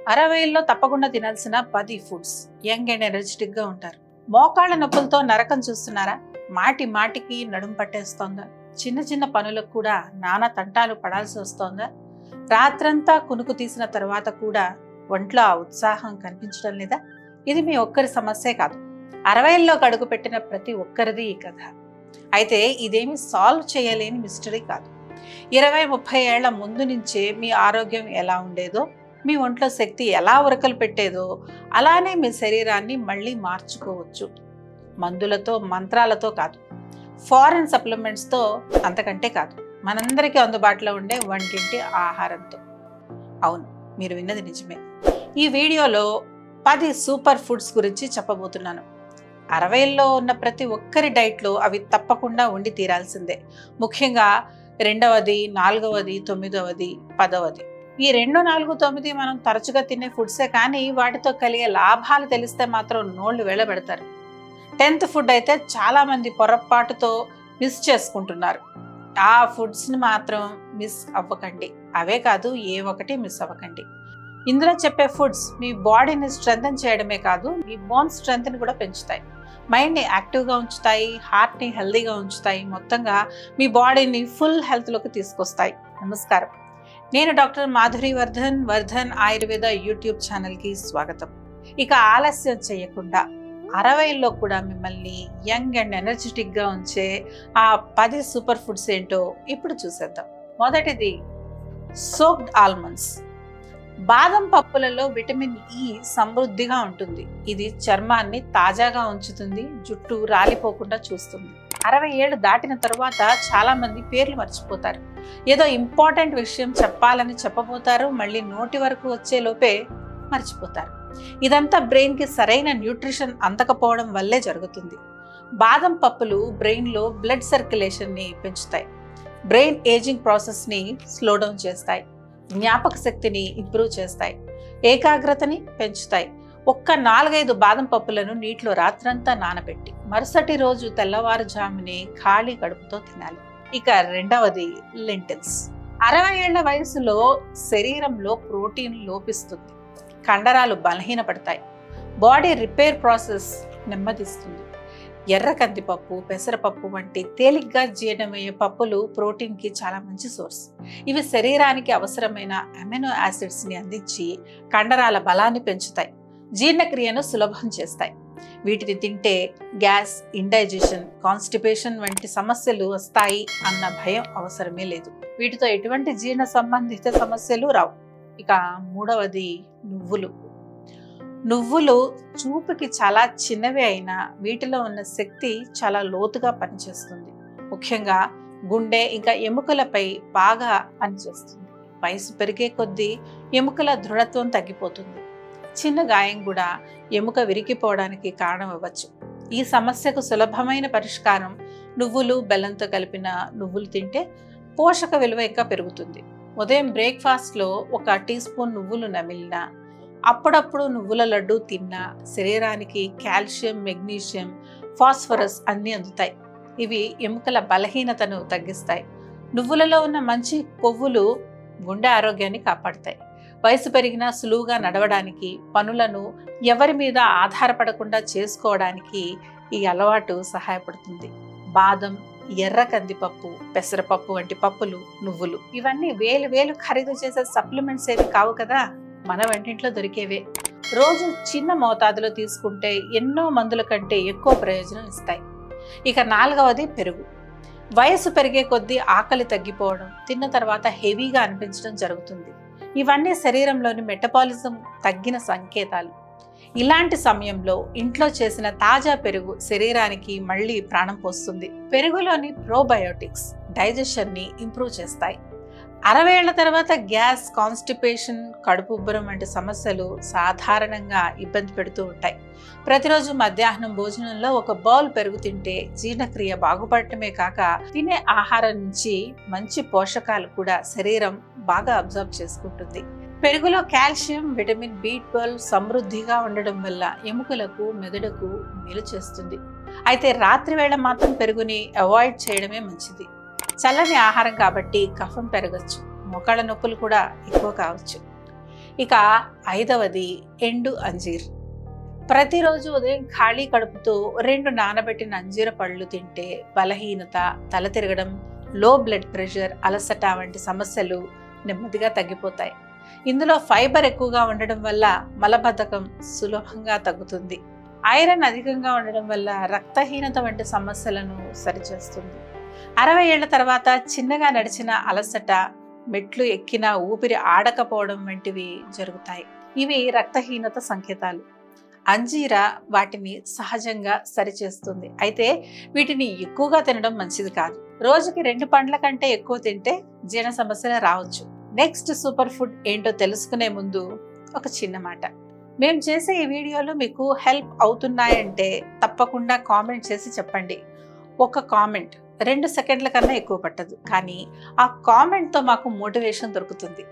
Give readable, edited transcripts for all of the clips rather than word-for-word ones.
60లో తప్పకుండా తినాల్సిన 10 foods. Young and energetic గా ఉంటారు. మోకాళ్ళ నొప్పులతో నరకం చూస్తున్నారా? మాటి మాటికి నడుం పట్టేస్తోందా? చిన్న చిన్న పనులకు కూడా నానా తంటాలు పడాల్సి వస్తోందా? రాత్రంతా కునుకు తీసిన తర్వాత కూడా ఒంట్లో ఆ ఉత్సాహం కనిపించడం లేదా? ఇది మీ ఒక్కరి సమస్యే కాదు, 60లో అడుగు పెట్టిన ప్రతి ఒక్కరిది ఈ కథ. అయితే ఇదేమి సాల్వ్ చేయలేని మిస్టరీ కాదు. 20-30 ఏళ్ల ముందు నుంచే మీ ఆరోగ్యం ఎలా ఉండేదో, మీ ఒంట్లో శక్తి ఎలా ఉరకలు పెట్టేదో అలానే మీ శరీరాన్ని మళ్ళీ మార్చుకోవచ్చు. మందులతో మంత్రాలతో కాదు, ఫారెన్ సప్లిమెంట్స్తో, అంతకంటే కాదు, మనందరికీ అందుబాటులో ఉండే వంటింటి ఆహారంతో. అవును, మీరు విన్నది నిజమే. ఈ వీడియోలో 10 సూపర్ ఫుడ్స్ గురించి చెప్పబోతున్నాను. 60లో ఉన్న ప్రతి ఒక్కరి డైట్లో అవి తప్పకుండా ఉండి తీరాల్సిందే. ముఖ్యంగా 2వది, 4వది, 9వది, 10వది. ఈ 2, 4, 9 మనం తరచుగా తినే ఫుడ్సే, కానీ వాటితో కలిగే లాభాలు తెలిస్తే మాత్రం నోళ్లు వెళ్ళబెడతారు. 10th ఫుడ్ అయితే చాలా మంది పొరపాటుతో మిస్ చేసుకుంటున్నారు. ఆ ఫుడ్స్ని మాత్రం మిస్ అవ్వకండి. అవే కాదు, ఏ ఒక్కటి మిస్ అవ్వకండి. ఇందులో చెప్పే ఫుడ్స్ మీ బాడీని స్ట్రెంథెన్ చేయడమే కాదు, మీ బోన్ స్ట్రెంగ్త్ని కూడా పెంచుతాయి, మైండ్ని యాక్టివ్గా ఉంచుతాయి, హార్ట్ని హెల్దీగా ఉంచుతాయి, మొత్తంగా మీ బాడీని ఫుల్ హెల్త్లోకి తీసుకొస్తాయి. నమస్కారం, నేను డాక్టర్ మాధురి వర్ధన్ ఆయుర్వేద యూట్యూబ్ ఛానల్కి స్వాగతం. ఇక ఆలస్యం చేయకుండా 60లో కూడా మిమ్మల్ని యంగ్ అండ్ ఎనర్జెటిక్గా ఉంచే ఆ 10 సూపర్ ఫుడ్స్ ఏంటో ఇప్పుడు చూసేద్దాం. మొదటిది సోక్డ్ ఆల్మండ్స్. బాదం పప్పులలో విటమిన్ ఇ సమృద్ధిగా ఉంటుంది. ఇది చర్మాన్ని తాజాగా ఉంచుతుంది, జుట్టు రాలిపోకుండా చూస్తుంది. 60 ఏళ్ళు దాటిన తరువాత చాలా మంది పేర్లు మర్చిపోతారు. ఏదో ఇంపార్టెంట్ విషయం చెప్పాలని చెప్పబోతారు, మళ్ళీ నోటి వరకు వచ్చే లోపే మర్చిపోతారు. ఇదంతా బ్రెయిన్కి సరైన న్యూట్రిషన్ అందకపోవడం వల్లే జరుగుతుంది. బాదం పప్పులు బ్రెయిన్లో బ్లడ్ సర్క్యులేషన్ని పెంచుతాయి, బ్రెయిన్ ఏజింగ్ ప్రాసెస్ని స్లో డౌన్ చేస్తాయి, జ్ఞాపక శక్తిని ఇంప్రూవ్ చేస్తాయి, ఏకాగ్రతని పెంచుతాయి. ఒక్క 4-5 బాదం పప్పులను నీటిలో రాత్రంతా నానబెట్టి మరుసటి రోజు తెల్లవారుజామునే ఖాళీ కడుపుతో తినాలి. ఇక 2వది లెంటిల్స్. 60 ఏళ్ల వయసులో శరీరంలో ప్రోటీన్ లోపిస్తుంది, కండరాలు బలహీనపడతాయి, బాడీ రిపేర్ ప్రాసెస్ నెమ్మదిస్తుంది. ఎర్ర కందిపప్పు, పెసరపప్పు వంటి తేలిగ్గా జీర్ణమయ్యే పప్పులు ప్రోటీన్కి చాలా మంచి సోర్స్. ఇవి శరీరానికి అవసరమైన అమినో యాసిడ్స్ని అందించి కండరాల బలాన్ని పెంచుతాయి, జీర్ణక్రియను సులభం చేస్తాయి. వీటిని తింటే గ్యాస్, ఇండైజెషన్, కాన్స్టిపేషన్ వంటి సమస్యలు వస్తాయి అన్న భయం అవసరమే లేదు. వీటితో ఎటువంటి జీర్ణ సంబంధిత సమస్యలు రావు. ఇక 3వది నువ్వులు. నువ్వులు చూపుకి చాలా చిన్నవి అయినా వీటిలో ఉన్న శక్తి చాలా లోతుగా పనిచేస్తుంది. ముఖ్యంగా గుండె ఇంకా ఎముకలపై బాగా పనిచేస్తుంది. వయసు పెరిగే కొద్దీ ఎముకల దృఢత్వం తగ్గిపోతుంది. చిన్న గాయం కూడా ఎముక విరిగిపోవడానికి కారణం అవ్వచ్చు. ఈ సమస్యకు సులభమైన పరిష్కారం నువ్వులు, బెల్లంతో కలిపిన నువ్వులు తింటే పోషక విలువ ఇంకా పెరుగుతుంది. ఉదయం బ్రేక్ఫాస్ట్లో 1 టీ స్పూన్ నువ్వులు నమిలినా, అప్పుడప్పుడు నువ్వుల లడ్డు తిన్నా శరీరానికి కాల్షియం, మెగ్నీషియం, ఫాస్ఫరస్ అన్నీ అందుతాయి. ఇవి ఎముకల బలహీనతను తగ్గిస్తాయి. నువ్వులలో ఉన్న మంచి కొవ్వులు గుండె ఆరోగ్యాన్ని కాపాడుతాయి. వయసు పెరిగినా సులువుగా నడవడానికి, పనులను ఎవరి మీద ఆధారపడకుండా చేసుకోవడానికి ఈ అలవాటు సహాయపడుతుంది. బాదం, ఎర్ర కందిపప్పు, పెసరపప్పు వంటి పప్పులు, నువ్వులు ఇవన్నీ వేలు ఖరీదు చేసే సప్లిమెంట్స్ ఏవి కావు కదా, మన వంటింట్లో దొరికేవే. రోజు చిన్న మోతాదులో తీసుకుంటే ఎన్నో మందుల కంటే ఎక్కువ ప్రయోజనం ఇస్తాయి. ఇక 4వది పెరుగు. వయసు పెరిగే కొద్దీ ఆకలి తగ్గిపోవడం, తిన్న తర్వాత హెవీగా అనిపించడం జరుగుతుంది. ఇవన్నీ శరీరంలోని మెటబాలిజం తగ్గిన సంకేతాలు. ఇలాంటి సమయంలో ఇంట్లో చేసిన తాజా పెరుగు శరీరానికి మళ్ళీ ప్రాణం పోస్తుంది. పెరుగులోని ప్రోబయోటిక్స్ డైజెషన్ని ఇంప్రూవ్ చేస్తాయి. 60 ఏళ్ల తర్వాత గ్యాస్, కాన్స్టిపేషన్, కడుపు ఉబ్బరం వంటి సమస్యలు సాధారణంగా ఇబ్బంది పెడుతూ ఉంటాయి. ప్రతిరోజు మధ్యాహ్నం భోజనంలో 1 బౌల్ పెరుగు తింటే జీర్ణక్రియ బాగుపడటమే కాక తినే ఆహారం నుంచి మంచి పోషకాలు కూడా శరీరం బాగా అబ్జర్వ్ చేసుకుంటుంది. పెరుగులో కాల్షియం, విటమిన్ B12 సమృద్ధిగా ఉండడం వల్ల ఎముకలకు, మెదడుకు మేలు చేస్తుంది. అయితే రాత్రి వేళ మాత్రం పెరుగుని అవాయిడ్ చేయడమే మంచిది. చల్లని ఆహారం కాబట్టి కఫం పెరగచ్చు, మోకాళ్ళ నొప్పులు కూడా ఎక్కువ కావచ్చు. ఇక 5వది ఎండు అంజీర్. ప్రతిరోజు ఉదయం ఖాళీ కడుపుతో 2 నానబెట్టిన అంజీర పళ్ళు తింటే బలహీనత, తల తిరగడం, లో బ్లడ్ ప్రెషర్, అలసట వంటి సమస్యలు నెమ్మదిగా తగ్గిపోతాయి. ఇందులో ఫైబర్ ఎక్కువగా ఉండడం వల్ల మలబద్ధకం సులభంగా తగ్గుతుంది. ఐరన్ అధికంగా ఉండడం వల్ల రక్తహీనత వంటి సమస్యలను సరిచేస్తుంది. 60 ఏళ్ల తర్వాత చిన్నగా నడిచిన అలసట, మెట్లు ఎక్కిన ఊపిరి ఆడకపోవడం వంటివి జరుగుతాయి. ఇవి రక్తహీనత సంకేతాలు. అంజీర వాటిని సహజంగా సరిచేస్తుంది. అయితే వీటిని ఎక్కువగా తినడం మంచిది కాదు. రోజుకి 2 పండ్ల కంటే ఎక్కువ తింటే జీర్ణ సమస్యలు రావచ్చు. నెక్స్ట్ సూపర్ ఫుడ్ ఏంటో తెలుసుకునే ముందు ఒక చిన్న మాట. మేము చేసే ఈ వీడియోలు మీకు హెల్ప్ అవుతున్నాయంటే తప్పకుండా కామెంట్ చేసి చెప్పండి. ఒక కామెంట్ 2 సెకండ్ల కన్నా ఎక్కువ పట్టదు, కానీ ఆ కామెంట్తో మాకు మోటివేషన్ దొరుకుతుంది.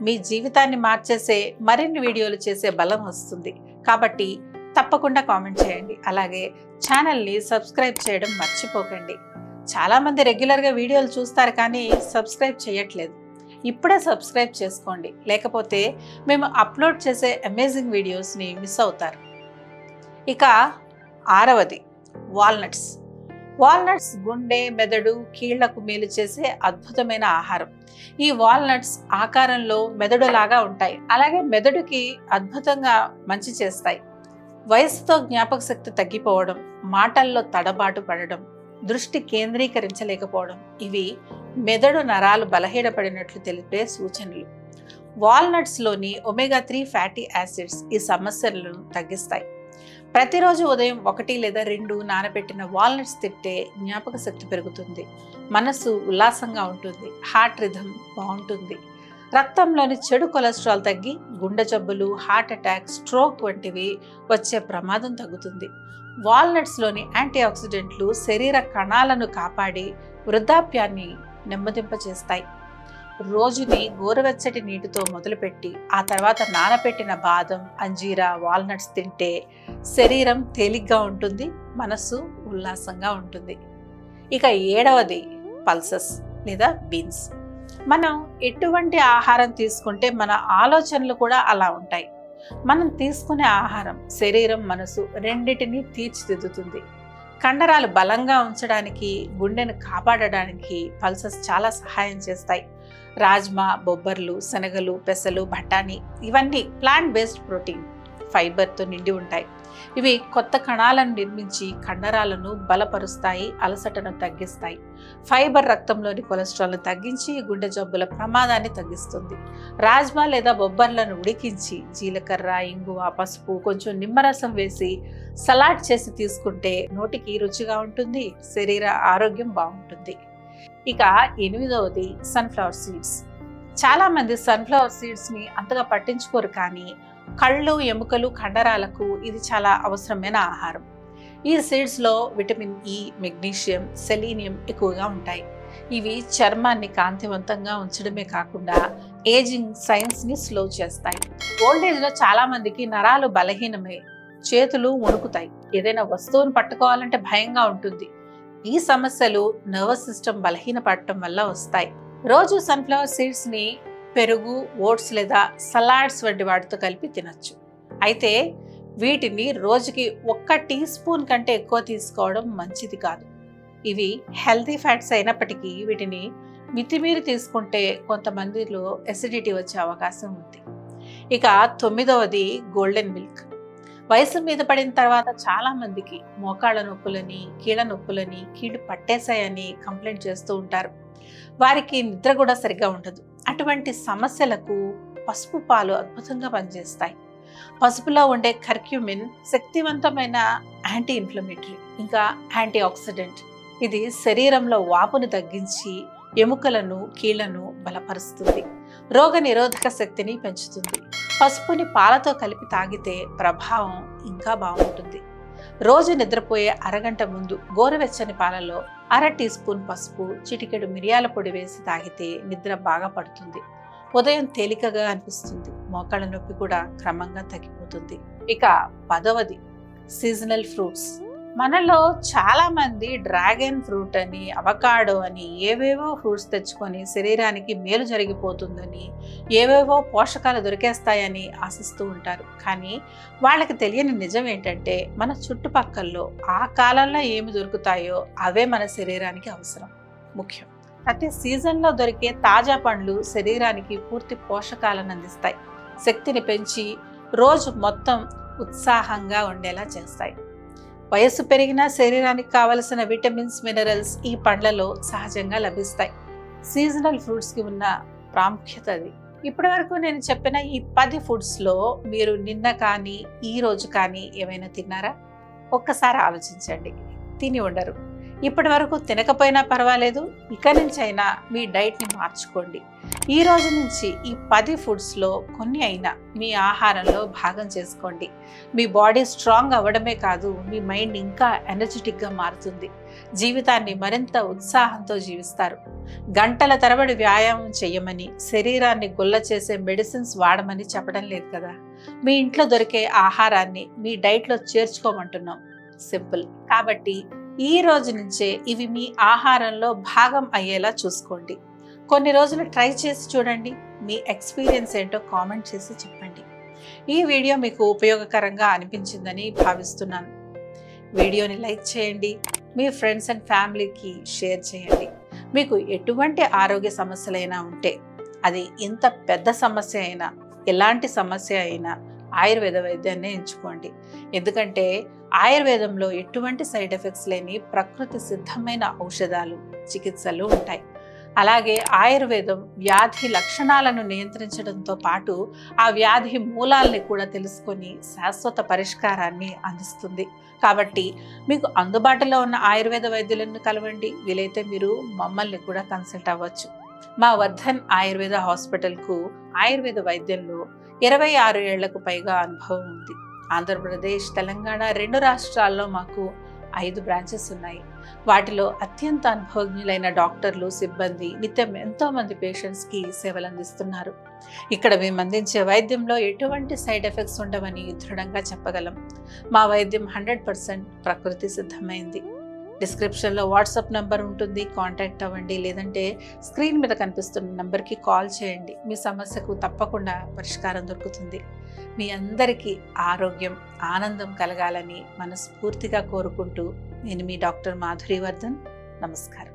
మీ జీవితాన్ని మార్చేసే మరిన్ని వీడియోలు చేసే బలం వస్తుంది. కాబట్టి తప్పకుండా కామెంట్ చేయండి. అలాగే ఛానల్ని సబ్స్క్రైబ్ చేయడం మర్చిపోకండి. చాలామంది రెగ్యులర్గా వీడియోలు చూస్తారు కానీ సబ్స్క్రైబ్ చేయట్లేదు. ఇప్పుడే సబ్స్క్రైబ్ చేసుకోండి, లేకపోతే మేము అప్లోడ్ చేసే అమేజింగ్ వీడియోస్ని మిస్ అవుతారు. ఇక 6వది వాల్నట్స్. వాల్నట్స్ గుండె, మెదడు, కీళ్లకు మేలు చేసే అద్భుతమైన ఆహారం. ఈ వాల్నట్స్ ఆకారంలో మెదడులాగా ఉంటాయి. అలాగే మెదడుకి అద్భుతంగా మంచి చేస్తాయి. వయసుతో జ్ఞాపక శక్తి తగ్గిపోవడం, మాటల్లో తడబాటు పడడం, దృష్టి కేంద్రీకరించలేకపోవడం ఇవి మెదడు నరాలు బలహీనపడినట్లు తెలిపే సూచనలు. వాల్నట్స్లోని ఒమేగా 3 ఫ్యాటీ యాసిడ్స్ ఈ సమస్యలను తగ్గిస్తాయి. ప్రతిరోజు ఉదయం 1 లేదా 2 నానబెట్టిన వాల్నట్స్ తింటే జ్ఞాపక శక్తి పెరుగుతుంది, మనసు ఉల్లాసంగా ఉంటుంది, హార్ట్ రిథమ్ బాగుంటుంది, రక్తంలోని చెడు కొలెస్ట్రాల్ తగ్గి గుండె జబ్బులు, హార్ట్ అటాక్, స్ట్రోక్ వంటివి వచ్చే ప్రమాదం తగ్గుతుంది. వాల్నట్స్లోని యాంటీ ఆక్సిడెంట్లు శరీర కణాలను కాపాడి వృద్ధాప్యాన్ని నెమ్మదింపచేస్తాయి. రోజుని గోరువెచ్చటి నీటితో మొదలుపెట్టి ఆ తర్వాత నానబెట్టిన బాదం, అంజీరా, వాల్నట్స్ తింటే శరీరం తేలిగ్గా ఉంటుంది, మనసు ఉల్లాసంగా ఉంటుంది. ఇక 7వది పల్సెస్ లేదా బీన్స్. మనం ఎటువంటి ఆహారం తీసుకుంటే మన ఆలోచనలు కూడా అలా ఉంటాయి. మనం తీసుకునే ఆహారం శరీరం, మనసు రెండింటినీ తీర్చిదిద్దుతుంది. కండరాలు బలంగా ఉంచడానికి, గుండెను కాపాడడానికి పల్సెస్ చాలా సహాయం చేస్తాయి. రాజ్మా, బొబ్బర్లు, శనగలు, పెసలు, బఠానీ ఇవన్నీ ప్లాంట్ బేస్డ్ ప్రోటీన్, ఫైబర్తో నిండి ఉంటాయి. ఇవి కొత్త కణాలను నిర్మించి కండరాలను బలపరుస్తాయి, అలసటను తగ్గిస్తాయి. ఫైబర్ రక్తంలోని కొలెస్ట్రాల్ను తగ్గించి గుండె జబ్బుల ప్రమాదాన్ని తగ్గిస్తుంది. రాజ్మా లేదా బొబ్బర్లను ఉడికించి జీలకర్ర, ఇంగువ, పసుపు, కొంచెం నిమ్మరసం వేసి సలాడ్ చేసి తీసుకుంటే నోటికి రుచిగా ఉంటుంది, శరీర ఆరోగ్యం బాగుంటుంది. ఇక 8వది సన్ఫ్లవర్ సీడ్స్. చాలామంది సన్ఫ్లవర్ సీడ్స్ని అంతగా పట్టించుకోరు, కానీ కళ్ళు, ఎముకలు, కండరాలకు ఇది చాలా అవసరమైన ఆహారం. ఈ సీడ్స్లో విటమిన్ ఇ, మెగ్నీషియం, సెలీనియం ఎక్కువగా ఉంటాయి. ఇవి చర్మాన్ని కాంతివంతంగా ఉంచడమే కాకుండా ఏజింగ్ సైన్స్ని స్లో చేస్తాయి. ఓల్డ్ ఏజ్లో చాలామందికి నరాలు బలహీనమై చేతులు వణుకుతాయి, ఏదైనా వస్తువును పట్టుకోవాలంటే భయంగా ఉంటుంది. ఈ సమస్యలు నర్వస్ సిస్టమ్ బలహీనపడటం వల్ల వస్తాయి. రోజు సన్ఫ్లవర్ సీడ్స్ని పెరుగు, ఓట్స్ లేదా సలాడ్స్ వంటి వాటితో కలిపి తినచ్చు. అయితే వీటిని రోజుకి 1 టీ స్పూన్ కంటే ఎక్కువ తీసుకోవడం మంచిది కాదు. ఇవి హెల్తీ ఫ్యాట్స్ అయినప్పటికీ వీటిని మితిమీరి తీసుకుంటే కొంతమందిలో ఎసిడిటీ వచ్చే అవకాశం ఉంది. ఇక 9వది గోల్డెన్ మిల్క్. వయసు మీద పడిన తర్వాత చాలా మందికి మోకాళ్ళ నొప్పులని, కీళ్ళ నొప్పులని, కీళ్ళు పట్టేశాయని కంప్లైంట్ చేస్తూ ఉంటారు. వారికి నిద్ర కూడా సరిగ్గా ఉండదు. అటువంటి సమస్యలకు పసుపు పాలు అద్భుతంగా పనిచేస్తాయి. పసుపులో ఉండే కర్క్యూమిన్ శక్తివంతమైన యాంటీ ఇన్ఫ్లమేటరీ, ఇంకా యాంటీ ఆక్సిడెంట్. ఇది శరీరంలో వాపును తగ్గించి ఎముకలను, కీళ్లను బలపరుస్తుంది, రోగ నిరోధక శక్తిని పెంచుతుంది. పసుపుని పాలతో కలిపి తాగితే ప్రభావం ఇంకా బాగుంటుంది. రోజు నిద్రపోయే అరగంట ముందు గోరువెచ్చని పాలలో 1/2 టీ స్పూన్ పసుపు, చిటికెడు మిరియాల పొడి వేసి తాగితే నిద్ర బాగా పడుతుంది. ఉదయం తేలికగా అనిపిస్తుంది, మోకాళ్ళ నొప్పి కూడా క్రమంగా తగ్గిపోతుంది. ఇక 10వది సీజనల్ ఫ్రూట్స్. మనలో చాలా మంది డ్రాగన్ ఫ్రూట్ అని, అవకాడో అని ఏవేవో ఫ్రూట్స్ తెచ్చుకొని శరీరానికి మేలు జరిగిపోతుందని, ఏవేవో పోషకాలు దొరికేస్తాయని ఆశిస్తూ ఉంటారు. కానీ వాళ్ళకి తెలియని నిజం ఏంటంటే మన చుట్టుపక్కల్లో ఆ కాలంలో ఏమి దొరుకుతాయో అవే మన శరీరానికి అవసరం, ముఖ్యం. ప్రతి సీజన్లో దొరికే తాజా పండ్లు శరీరానికి పూర్తి పోషకాలను అందిస్తాయి, శక్తిని పెంచి రోజు మొత్తం ఉత్సాహంగా ఉండేలా చేస్తాయి. వయస్సు పెరిగినా శరీరానికి కావలసిన విటమిన్స్, మినరల్స్ ఈ పండ్లలో సహజంగా లభిస్తాయి. సీజనల్ ఫ్రూట్స్కి ఉన్న ప్రాముఖ్యత అది. ఇప్పటి వరకు నేను చెప్పిన ఈ 10 ఫుడ్స్లో మీరు నిన్న కానీ ఈ రోజు కానీ ఏమైనా తిన్నారా? ఒక్కసారి ఆలోచించండి. తిని ఉండరు. ఇప్పటి వరకు తినకపోయినా పర్వాలేదు, ఇక నుంచి అయినా మీ డైట్ని మార్చుకోండి. ఈ రోజు నుంచి ఈ 10 ఫుడ్స్లో కొన్ని అయినా మీ ఆహారంలో భాగం చేసుకోండి. మీ బాడీ స్ట్రాంగ్ అవ్వడమే కాదు, మీ మైండ్ ఇంకా ఎనర్జెటిక్గా మారుతుంది. జీవితాన్ని మరింత ఉత్సాహంతో జీవిస్తారు. గంటల తరబడి వ్యాయామం చేయమని, శరీరాన్ని గుల్ల చేసే మెడిసిన్స్ వాడమని చెప్పడం లేదు కదా. మీ ఇంట్లో దొరికే ఆహారాన్ని మీ డైట్లో చేర్చుకోమంటున్నాం. సింపుల్. కాబట్టి ఈ రోజు నుంచే ఇవి మీ ఆహారంలో భాగం అయ్యేలా చూసుకోండి. కొన్ని రోజులు ట్రై చేసి చూడండి. మీ ఎక్స్పీరియన్స్ ఏంటో కామెంట్ చేసి చెప్పండి. ఈ వీడియో మీకు ఉపయోగకరంగా అనిపించిందని భావిస్తున్నాను. వీడియోని లైక్ చేయండి, మీ ఫ్రెండ్స్ అండ్ ఫ్యామిలీకి షేర్ చేయండి. మీకు ఎటువంటి ఆరోగ్య సమస్యలైనా ఉంటే, అది ఎంత పెద్ద సమస్య అయినా, ఎలాంటి సమస్య అయినా ఆయుర్వేద వైద్యాన్ని ఎంచుకోండి. ఎందుకంటే ఆయుర్వేదంలో ఎటువంటి సైడ్ ఎఫెక్ట్స్ లేని ప్రకృతి సిద్ధమైన ఔషధాలు, చికిత్సలు ఉంటాయి. అలాగే ఆయుర్వేదం వ్యాధి లక్షణాలను నియంత్రించడంతో పాటు ఆ వ్యాధి మూలాల్ని కూడా తెలుసుకొని శాశ్వత పరిష్కారాన్ని అందిస్తుంది. కాబట్టి మీకు అందుబాటులో ఉన్న ఆయుర్వేద వైద్యులను కలవండి. వీలైతే మీరు మమ్మల్ని కూడా కన్సల్ట్ అవ్వచ్చు. మా వర్ధన్ ఆయుర్వేద హాస్పిటల్కు ఆయుర్వేద వైద్యంలో 26 ఏళ్లకు పైగా అనుభవం ఉంది. ఆంధ్రప్రదేశ్, తెలంగాణ 2 రాష్ట్రాల్లో మాకు 5 బ్రాంచెస్ ఉన్నాయి. వాటిలో అత్యంత అనుభవజ్ఞులైన డాక్టర్లు, సిబ్బంది నిత్యం ఎంతోమంది పేషెంట్స్కి సేవలు అందిస్తున్నారు. ఇక్కడ మేము అందించే వైద్యంలో ఎటువంటి సైడ్ ఎఫెక్ట్స్ ఉండవని దృఢంగా చెప్పగలం. మా వైద్యం 100% ప్రకృతి సిద్ధమైంది. డిస్క్రిప్షన్లో వాట్సాప్ నెంబర్ ఉంటుంది, కాంటాక్ట్ అవ్వండి. లేదంటే స్క్రీన్ మీద కనిపిస్తున్న నెంబర్కి కాల్ చేయండి. మీ సమస్యకు తప్పకుండా పరిష్కారం దొరుకుతుంది. మీ అందరికీ ఆరోగ్యం, ఆనందం కలగాలని మనస్ఫూర్తిగా కోరుకుంటూ నేను మీ డాక్టర్ మాధురి వర్ధన్. నమస్కారం.